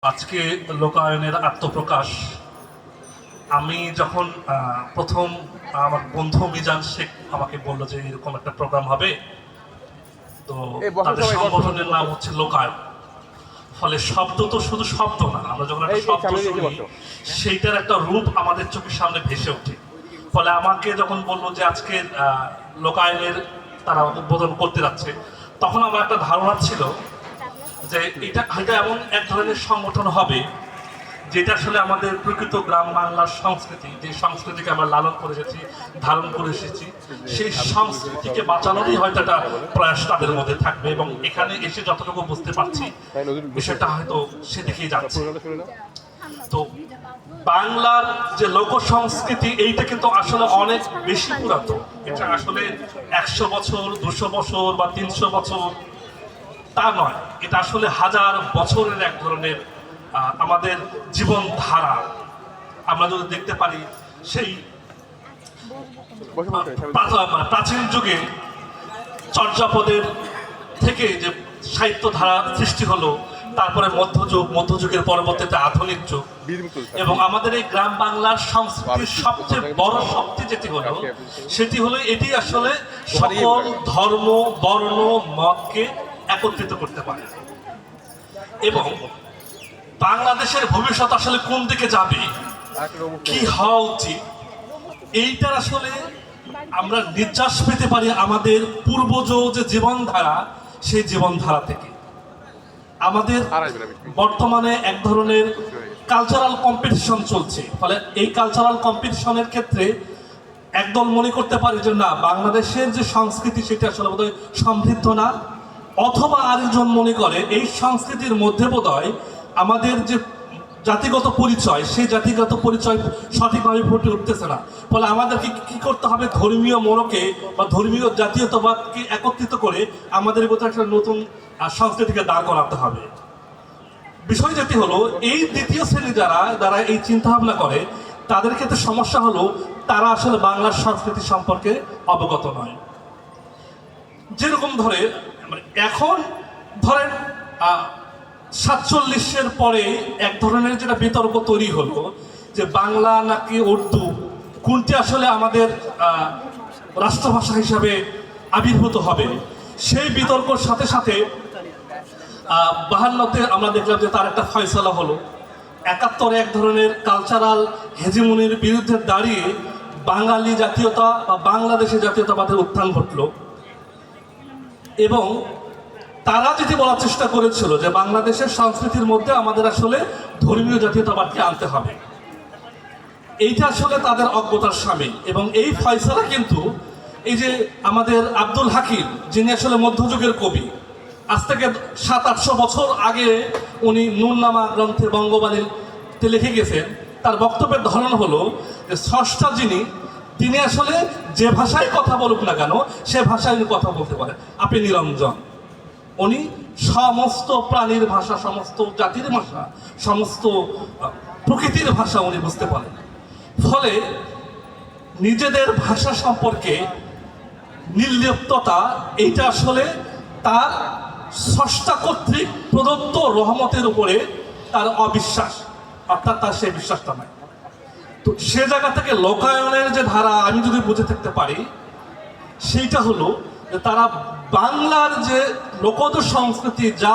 আজকে লোকায়নের আত্মপ্রকাশ। আমি যখন প্রথম আমার বন্ধু মিজান শেখ আমাকে বললো যে এরকম একটা প্রোগ্রাম হবে, তো তাদের সংগঠনের নাম হচ্ছে লোকায়ন। ফলে শব্দ তো শুধু শব্দ না, আমরা যখন একটা শব্দ শুনি সেইটার একটা রূপ আমাদের চোখের সামনে ভেসে ওঠে। ফলে আমাকে যখন বললো যে আজকে লোকায়নের তারা উদ্বোধন করতে যাচ্ছে, তখন আমার একটা ধারণা ছিল যে এটা এমন এক ধরনের সংগঠন হবে যেটা আসলে আমাদের প্রকৃত গ্রাম বাংলার সংস্কৃতি, যে সংস্কৃতিকে আমরা লালন করে এসেছি, ধারণ করে এসেছি, সেই সংস্কৃতিকে বাঁচানোরই হয়তো একটা প্রয়াস তাদের মধ্যে থাকবে। এবং এখানে এসে যতটুকু বুঝতে পারছি বিষয়টা হয়তো সেদিকেই যাচ্ছে। তো বাংলার যে লোক সংস্কৃতি এইটা কিন্তু আসলে অনেক বেশি পুরাতন। এটা আসলে 100 বছর, 200 বছর বা 300 বছর তা নয়, এটা আসলে হাজার বছরের এক ধরনের আমাদের জীবনধারা। আমরা যদি দেখতে পারি সেই প্রাচীন যুগে চর্যাপদের থেকে যে সাহিত্য ধারা সৃষ্টি হলো, তারপরে মধ্যযুগের পরবর্তীতে আধুনিক যুগ, এবং আমাদের এই গ্রাম বাংলার সংস্কৃতির সবচেয়ে বড় শক্তি যেটি হলো সেটি হলো এটি আসলে সকল ধর্ম, বর্ণ, মতকে একত্রিত করতে পারে। এবং বাংলাদেশের ভবিষ্যৎ আসলে কোন দিকে যাবে, কি হওয়া উচিত, এইটার আসলে আমরা নির্যাস পেতে পারি আমাদের পূর্বজ যে জীবনধারা, সেই জীবনধারা থেকে। আমাদের বর্তমানে এক ধরনের কালচারাল কম্পিটিশন চলছে। ফলে এই কালচারাল কম্পিটিশনের ক্ষেত্রে একদল মনে করতে পারে যে না, বাংলাদেশের যে সংস্কৃতি সেটা আসলে বোধহয় সমৃদ্ধ না, অথবা আরেকজন মনে করে এই সংস্কৃতির মধ্যে বোধহয় আমাদের যে জাতিগত পরিচয়, সেই জাতিগত পরিচয় সঠিকভাবে ফুটে উঠতেছে না। ফলে আমাদেরকে কি করতে হবে, ধর্মীয় মোড়কে বা ধর্মীয় জাতীয়তাবাদকে একত্রিত করে আমাদের বোধহয় একটা নতুন সংস্কৃতিকে দাঁড় করাতে হবে। বিষয় যেটি হলো, এই দ্বিতীয় শ্রেণী যারা এই চিন্তা ভাবনা করে, তাদের ক্ষেত্রে সমস্যা হলো তারা আসলে বাংলার সংস্কৃতি সম্পর্কে অবগত নয়। যেরকম ধরে এখন ধরেন 47-এর পরে এক ধরনের যেটা বিতর্ক তৈরি হলো যে বাংলা নাকি উর্দু কোনটি আসলে আমাদের রাষ্ট্রভাষা হিসাবে আবির্ভূত হবে, সেই বিতর্কর সাথে সাথে 52-তে আমরা দেখলাম যে তার একটা ফয়সালা হলো। 71-এ এক ধরনের কালচারাল হেজিমনির বিরুদ্ধে দাঁড়িয়ে বাঙালি জাতীয়তা বা বাংলাদেশি জাতীয়তাবাদের উত্থান ঘটলো। এবং তারা যেটি বলার চেষ্টা করেছিল যে বাংলাদেশের সংস্কৃতির মধ্যে আমাদের আসলে ধর্মীয় জাতীয়তাবাদকে আনতে হবে, এইটা আসলে তাদের অজ্ঞতার সামিল। এবং এই ফয়সালা কিন্তু এই যে আমাদের আব্দুল হাকিম, যিনি আসলে মধ্যযুগের কবি, আজ থেকে 700-800 বছর আগে উনি নূরনামা গ্রন্থে বঙ্গবাণীতে লিখে গেছেন। তার বক্তব্যের ধরন হলো যে স্রষ্টা তিনি আসলে যে ভাষায় কথা বলুক না কেন, সে ভাষায় উনি কথা বলতে পারেন। আপনি নিরঞ্জন, উনি সমস্ত প্রাণীর ভাষা, সমস্ত জাতির ভাষা, সমস্ত প্রকৃতির ভাষা উনি বুঝতে পারেন। ফলে নিজেদের ভাষা সম্পর্কে নির্লিপ্ততা, এইটা আসলে তার স্রষ্টা কর্তৃক প্রদত্ত রহমতের উপরে তার অবিশ্বাস, অর্থাৎ তার সেই বিশ্বাসটা নাই। তো সে জায়গা থেকে লোকায়নের যে ধারা আমি যদি বুঝে থাকতে পারি, সেইটা হলো যে তারা বাংলার যে লোকজ সংস্কৃতি, যা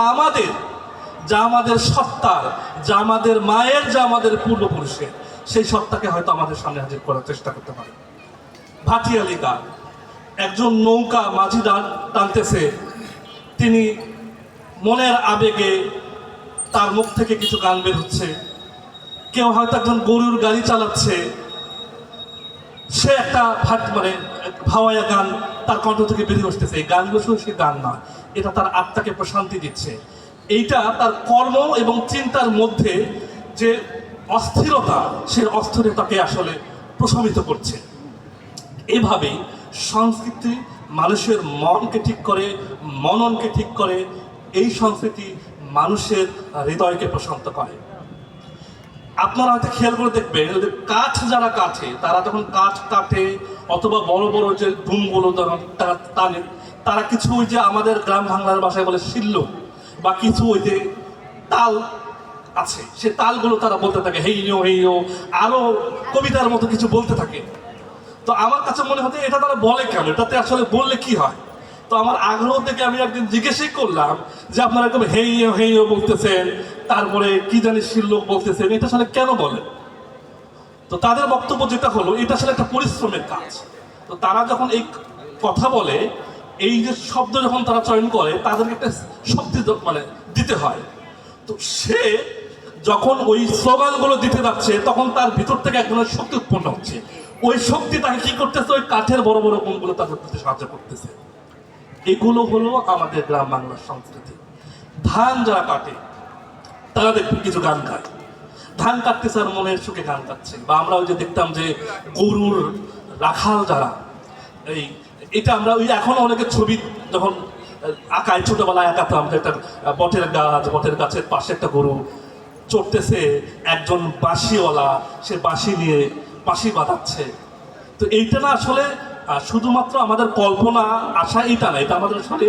আমাদের সত্তার, যা আমাদের মায়ের, যা আমাদের পূর্বপুরুষের, সেই সত্তাকে হয়তো আমাদের সামনে হাজির করার চেষ্টা করতে পারে। ভাটিয়ালি গান, একজন নৌকা মাঝি টানতেছে, তিনি মনের আবেগে তার মুখ থেকে কিছু গান বের হচ্ছে। কেউ হয়তো একজন গরুর গাড়ি চালাচ্ছে, সে একটা ভাওয়াইয়া গান তার কণ্ঠ থেকে বেরিয়ে আসতেছে। এই গানগুলো শুধু সে গান না, এটা তার আত্মাকে প্রশান্তি দিচ্ছে। এইটা তার কর্ম এবং চিন্তার মধ্যে যে অস্থিরতা, সেই অস্থিরতাকে আসলে প্রশমিত করছে। এভাবেই সংস্কৃতি মানুষের মনকে ঠিক করে, মননকে ঠিক করে। এই সংস্কৃতি মানুষের হৃদয়কে প্রশান্ত করে। আপনারা হয়তো খেয়াল করে দেখবেন, কাঠ যারা কাটে, তারা যখন কাঠ কাটে অথবা বড় বড় যে ধুমগুলো তারা টানে, তারা কিছু ওই যে আমাদের গ্রাম বাংলার ভাষায় বলে শিল্ল, বা কিছু ওই যে তাল আছে, সে তালগুলো তারা বলতে থাকে হেইও হেইও, আরো কবিতার মতো কিছু বলতে থাকে। তো আমার কাছে মনে হতো এটা তারা বলে কেন, এটাতে আসলে বললে কি হয়। তো আমার আগ্রহ থেকে আমি একদিন জিজ্ঞেসই করলাম যে আপনারা এরকম হেইও হেইও বলতেছেন, তারপরে কি জানি শিল্লোক বলতেছেন, এটা আসলে কেন বলেন। তো তাদের বক্তব্য যেটা হলো, এটা আসলে একটা পরিশ্রমের কাজ। তো তারা যখন এই কথা বলে, এই যে শব্দ যখন তারা চয়ন করে, তাদেরকে একটা শক্তি মানে দিতে হয়। তো সে যখন ওই স্লোগানগুলো দিতে যাচ্ছে, তখন তার ভিতর থেকে এক ধরনের শক্তি উৎপন্ন হচ্ছে। ওই শক্তি তাকে কি করতেছে, ওই কাঠের বড় বড় কোণগুলো তাকে করতে সাহায্য করতেছে। এগুলো হলো আমাদের গ্রাম বাংলার সংস্কৃতি। ধান যারা কাটে তারা দেখবেন কিছু গান গায়, ধান কাটতেছে আর মনের সুখে গান কাটছে। বা আমরা ওই যে দেখতাম যে গরুর রাখাল যারা, এটা আমরা ওই এখনো অনেকের ছবি যখন আঁকায়, ছোটবেলায় আঁকাতাম যে একটা বটের গাছ, বটের গাছের পাশে একটা গরু চড়তেছে, একজন বাঁশিওয়ালা সে বাঁশি নিয়ে বাঁশি বাঁধাচ্ছে। তো এইটা না আসলে শুধুমাত্র আমাদের কল্পনা আশা, এটা না, এটা আমাদের আসলে।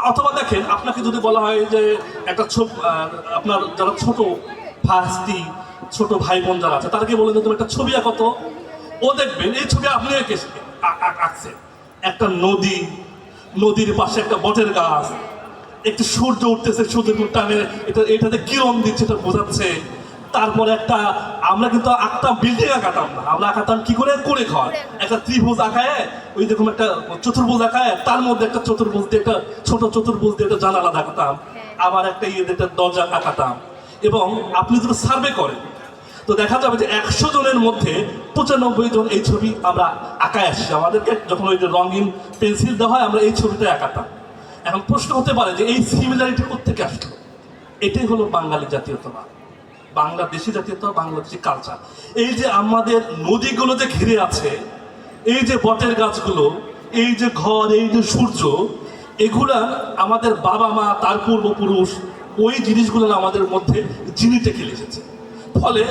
অথবা দেখেন, আপনাকে যদি বলা হয় যে একটা আপনার যারা ছোট ভাস্তি, ছোট ভাই বোন যারা আছে, তাদেরকে বলে যে তুমি একটা ছবি আঁকো তো, ও দেখবেন এই ছবি আপনি আঁকছেন একটা নদী, নদীর পাশে একটা বটের গাছ, একটু সূর্য উঠতেছে, সূর্যের টানে এটাতে কিরণ দিচ্ছে, এটা বোঝাচ্ছে। তারপরে একটা, আমরা কিন্তু আঁকতাম বিল্ডিং আঁকাতাম না, আমরা আঁকাতাম কি করে, করে ঘর, একটা ত্রিভুজ আঁকায়, ওই দেখুন একটা চতুর্ভুজ আঁকায়, তার মধ্যে একটা চতুর্ভুজ দিয়ে, একটা ছোট চতুর্ভুজ দিয়ে একটা জানালা আঁকাতাম, আবার একটা একটা দরজা আঁকাতাম। এবং আপনি যদি সার্ভে করেন, তো দেখা যাবে যে 100 জনের মধ্যে 95 জন এই ছবি আমরা আঁকায় আসছি। আমাদেরকে যখন ওই যে রঙিন পেন্সিল দেওয়া হয়, আমরা এই ছবিটাই আঁকাতাম। এখন প্রশ্ন হতে পারে যে এই সিমিলারিটি কোত্থেকে আসলো। এটাই হলো বাঙালি জাতীয়তাবাদ, বাংলাদেশি জাতীয়তা, বাংলাদেশি কালচার। এই যে আমাদের নদীগুলো যে ঘিরে আছে, এই যে বটের গাছগুলো, এই যে ঘর, এই যে সূর্য, এগুলা আমাদের বাবা মা, তার পূর্বপুরুষ, ওই জিনিসগুলো আমাদের মধ্যে জিনিতে খেলে এসেছে। ফলে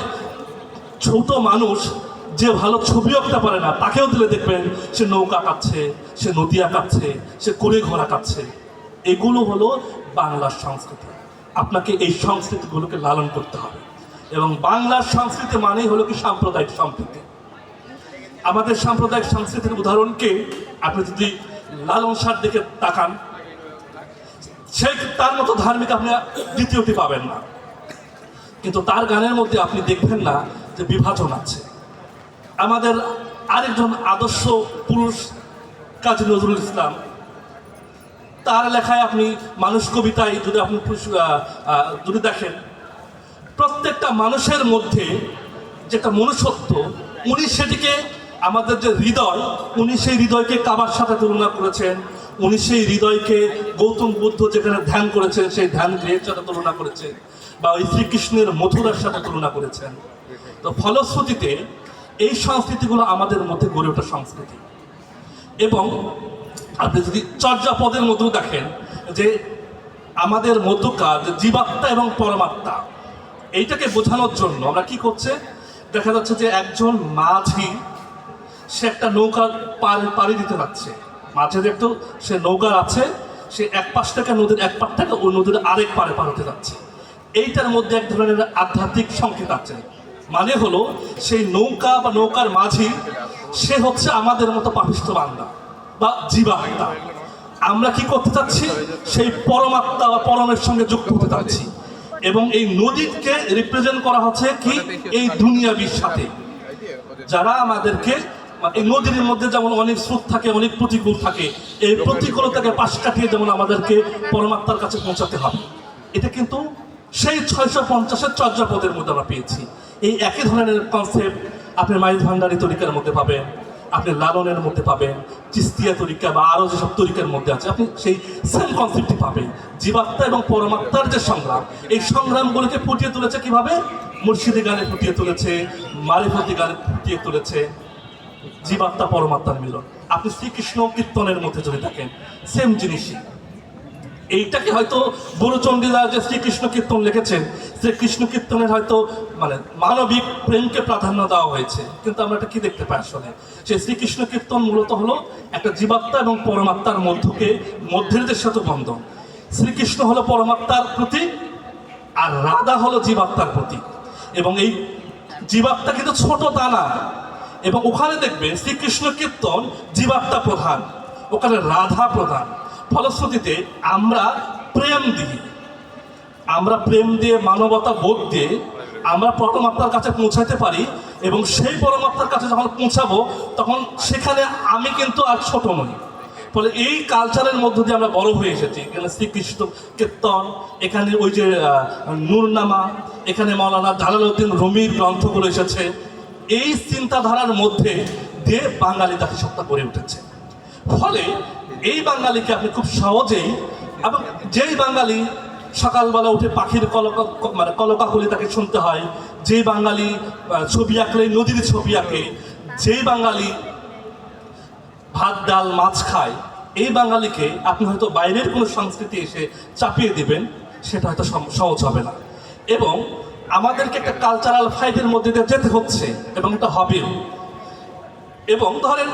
ছোট মানুষ যে ভালো ছবি আঁকতে পারে না, তাকেও দিলে দেখবেন সে নৌকা আঁকাচ্ছে, সে নদী আঁকাচ্ছে, সে কুড়ে ঘর আঁকাচ্ছে। এগুলো হলো বাংলার সংস্কৃতি। আপনাকে এই সংস্কৃতিগুলোকে লালন করতে হবে। এবং বাংলার সংস্কৃতি মানেই হলো কি সাম্প্রদায়িক সম্প্রীতি। আমাদের সাম্প্রদায়িক সংস্কৃতির উদাহরণকে আপনি যদি লালন শাহর দিকে তাকান, সে তার মতো ধার্মিক আপনি দ্বিতীয়টি পাবেন না। কিন্তু তার গানের মধ্যে আপনি দেখবেন না যে বিভাজন আছে। আমাদের আরেকজন আদর্শ পুরুষ কাজী নজরুল ইসলাম, তার লেখায় আপনি মানুষ কবিতায় যদি আপনি যদি দেখেন, প্রত্যেকটা মানুষের মধ্যে যেটা মনুষ্যত্ব, উনি সেটিকে, আমাদের যে হৃদয়, উনি সেই হৃদয়কে কাবার সাথে তুলনা করেছেন। উনি সেই হৃদয়কে গৌতম বুদ্ধ যেখানে ধ্যান করেছেন, সেই ধ্যান গৃহের সাথে তুলনা করেছেন, বা ওই শ্রীকৃষ্ণের মথুরার সাথে তুলনা করেছেন। তো ফলশ্রুতিতে এই সংস্কৃতিগুলো আমাদের মধ্যে গড়ে ওঠা সংস্কৃতি। এবং আপনি যদি চর্যাপদের মধ্যেও দেখেন যে আমাদের মধ্যকার যে জীবাত্মা এবং পরমাত্মা, এইটাকে বোঝানোর জন্য আমরা কি করছে, দেখা যাচ্ছে যে একজন মাঝি, সে একটা নৌকার পাড়ি দিতে যাচ্ছে, মাঝে একটু সে নৌকার আছে, সে এক পাশ থেকে নদীর এক পার থেকে ওই নদীর আরেক পারে পার হতে যাচ্ছে। এইটার মধ্যে এক ধরনের আধ্যাত্মিক সংকেত আছে। মানে হলো সেই নৌকা বা নৌকার মাঝি, সে হচ্ছে আমাদের মতো পাপিষ্ঠ বান্দা বা জীবাত্মা। আমরা কি করতে চাচ্ছি, সেই পরমাত্মা বা পরমের সঙ্গে যুক্ত হতে চাচ্ছি। এবং এই নদীকে রিপ্রেজেন্ট করা হচ্ছে কি, এই দুনিয়াবির সাথে, যারা আমাদেরকে, এই নদীর মধ্যে যেমন অনেক স্রোত থাকে, অনেক প্রতিকূল থাকে, এই প্রতিকূলতাকে পাশ কাটিয়ে যেমন আমাদেরকে পরমাত্মার কাছে পৌঁছাতে হবে। এটা কিন্তু সেই 650-এর চর্যাপদের মধ্যে আমরা পেয়েছি। এই একই ধরনের কনসেপ্ট আপনি মাইজ ভান্ডারী তরিকার মধ্যে পাবেন, আপনি লালনের মধ্যে পাবেন, চিস্তিয়া তরিকা বা আরও যেসব তরিকার মধ্যে আছে, আপনি সেই সেম কনসেপ্টটি পাবেন। জীবাত্মা এবং পরমাত্মার যে সংগ্রাম, এই সংগ্রামগুলোকে ফুটিয়ে তুলেছে কিভাবে, মুর্শিদি গানে ফুটিয়ে তুলেছে, মারিফতি গানে ফুটিয়ে তুলেছে জীবাত্মা পরমাত্মার মিলন। আপনি শ্রীকৃষ্ণ কীর্তনের মধ্যে যদি থাকেন, সেম জিনিসই। এইটাকে হয়তো বুড়োচণ্ডীরা যে শ্রীকৃষ্ণ কীর্তন লিখেছেন, শ্রীকৃষ্ণ কীর্তনের হয়তো মানে মানবিক প্রেমকে প্রাধান্য দেওয়া হয়েছে, কিন্তু আমরা এটা কি দেখতে পাই আসলে, সেই শ্রীকৃষ্ণ কীর্তন মূলত হলো একটা জীবাত্মা এবং পরমাত্মার মধ্যের যে সেতু বন্ধন। শ্রীকৃষ্ণ হলো পরমাত্মার প্রতীক, আর রাধা হলো জীবাত্মার প্রতীক। এবং এই জীবাত্মা কিন্তু ছোট তা না। এবং ওখানে দেখবেন শ্রীকৃষ্ণ কীর্তন জীবাত্মা প্রধান, ওখানে রাধা প্রধান। ফলশ্রুতিতে আমরা প্রেম দিয়ে মানবতা বোধ দিয়ে আমরা পরমাত্মার কাছে পৌঁছাতে পারি। এবং সেই পরমাত্মার কাছে যখন পৌঁছাবো তখন সেখানে আমি কিন্তু আর ছোট নই। ফলে এই কালচারের মধ্য দিয়ে আমরা বড় হয়ে এসেছি। এখানে শ্রীকৃষ্ণ কীর্তন, এখানে ওই যে নূরনামা, এখানে মৌলানা জালালউদ্দিন রুমির গ্রন্থগুলো এসেছে। এই চিন্তাধারার মধ্যে দিয়ে বাঙালি জাতিসত্তা গড়ে উঠেছে। ফলে এই বাঙালিকে আপনি খুব সহজেই, এবং যেই বাঙালি সকালবেলা উঠে পাখির কলকাকলি তাকে শুনতে হয়, যেই বাঙালি ছবি আঁকলে নদীর ছবি আঁকে, যেই বাঙালি ভাত ডাল মাছ খায়, এই বাঙালিকে আপনি হয়তো বাইরের কোনো সংস্কৃতি এসে চাপিয়ে দেবেন, সেটা হয়তো সহজ হবে না। এবং আমাদেরকে একটা কালচারাল ফাইটের মধ্যে দিয়ে যেতে হচ্ছে, এবং এটা হবেও। এবং ধরেন